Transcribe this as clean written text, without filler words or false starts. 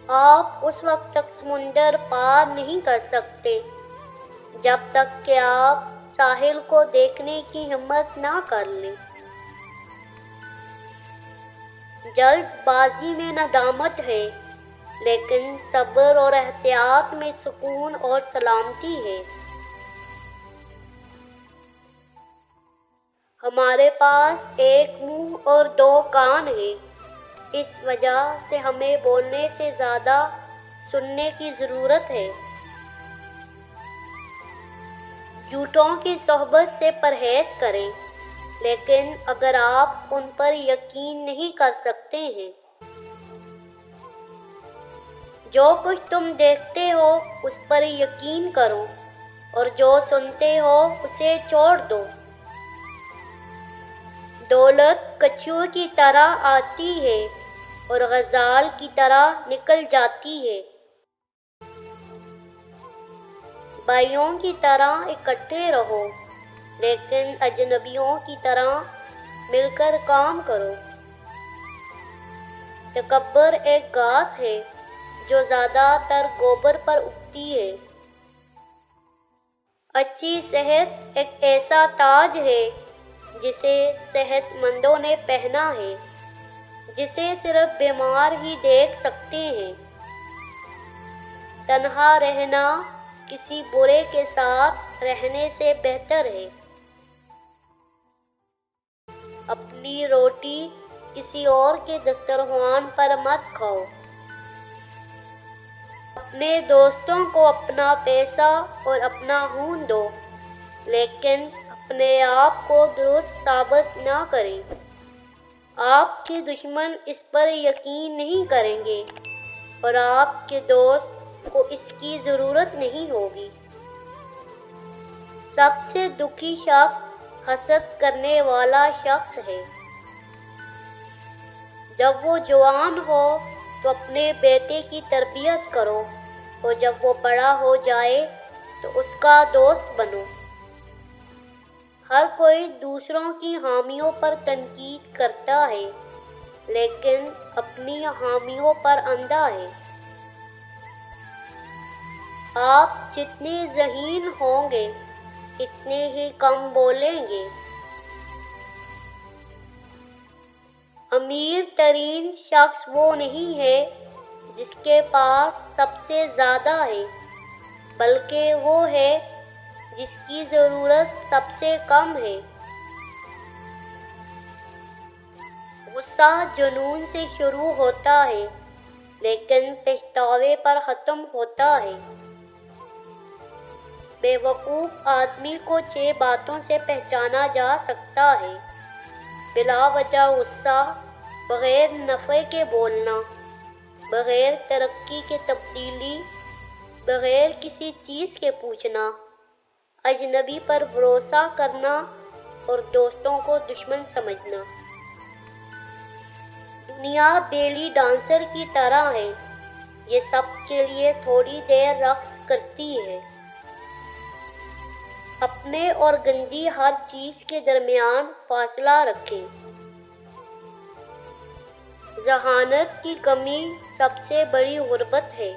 آپ اس وقت تک سمندر پار نہیں کر سکتے جب تک کہ آپ ساحل کو دیکھنے کی ہمت نہ کر لیں۔ جلد بازی میں ندامت ہے، لیکن صبر اور احتیاط میں سکون اور سلامتی ہے۔ ہمارے پاس ایک منہ اور دو کان ہیں، اس وجہ سے ہمیں بولنے سے زیادہ سننے کی ضرورت ہے۔ جھوٹوں کی صحبت سے پرہیز کریں، لیکن اگر آپ ان پر یقین نہیں کر سکتے ہیں۔ جو کچھ تم دیکھتے ہو اس پر یقین کرو، اور جو سنتے ہو اسے چھوڑ دو۔ دولت کچھوے کی طرح آتی ہے اور غزال کی طرح نکل جاتی ہے۔ بھائیوں کی طرح اکٹھے رہو، لیکن اجنبیوں کی طرح مل کر کام کرو۔ تکبر ایک گھاس ہے جو زیادہ تر گوبر پر اگتی ہے۔ اچھی صحت ایک ایسا تاج ہے جسے صحت مندوں نے پہنا ہے، جسے صرف بیمار ہی دیکھ سکتے ہیں۔ تنہا رہنا کسی برے کے ساتھ رہنے سے بہتر ہے۔ اپنی روٹی کسی اور کے دسترخوان پر مت کھاؤ۔ اپنے دوستوں کو اپنا پیسہ اور اپنا خون دو، لیکن اپنے آپ کو درست ثابت نہ کریں۔ آپ کے دشمن اس پر یقین نہیں کریں گے اور آپ کے دوست کو اس کی ضرورت نہیں ہوگی۔ سب سے دکھی شخص حسد کرنے والا شخص ہے۔ جب وہ جوان ہو تو اپنے بیٹے کی تربیت کرو، اور جب وہ بڑا ہو جائے تو اس کا دوست بنو۔ ہر کوئی دوسروں کی خامیوں پر تنقید کرتا ہے، لیکن اپنی خامیوں پر اندھا ہے۔ آپ جتنے ذہین ہوں گے اتنے ہی کم بولیں گے۔ امیر ترین شخص وہ نہیں ہے جس کے پاس سب سے زیادہ ہے، بلکہ وہ ہے جس کی ضرورت سب سے کم ہے۔ غصہ جنون سے شروع ہوتا ہے، لیکن پچھتاوے پر ختم ہوتا ہے۔ بے وقوف آدمی کو 6 باتوں سے پہچانا جا سکتا ہے: بلا وجہ غصہ، بغیر نفع کے بولنا، بغیر ترقی کے تبدیلی، بغیر کسی چیز کے پوچھنا، اجنبی پر بھروسہ کرنا اور دوستوں کو دشمن سمجھنا۔ دنیا بیلی ڈانسر کی طرح ہے، یہ سب کے لیے تھوڑی دیر رقص کرتی ہے۔ اپنے اور گندی ہر چیز کے درمیان فاصلہ رکھیں۔ ذہانت کی کمی سب سے بڑی غربت ہے۔